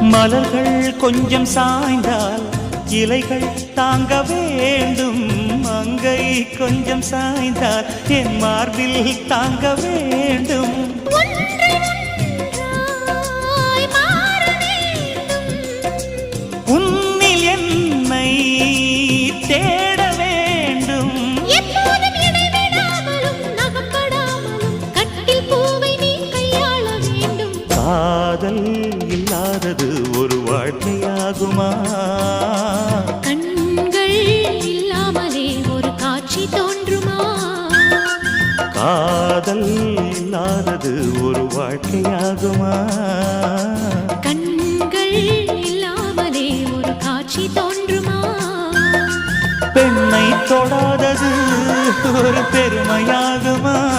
மலர்கள் கொஞ்சம் சாய்ந்தால் இலைகள் தாங்க வேண்டும். மங்கை கொஞ்சம் சாய்ந்தால் என் மார்பில் தாங்க வேண்டும். உன்னில் என்னை தேட வேண்டும். காதல் இல்லாதது ஒரு வாழ்க்கையாகுமா? கண்கள் இல்லாமலே ஒரு காட்சி தோன்றுமா? காதல் இல்லாதது ஒரு வாழ்க்கையாகுமா? கண்கள் இல்லாமலே ஒரு காட்சி தோன்றுமா? பெண்ணை தொடாதது ஒரு பெருமையாகுமா?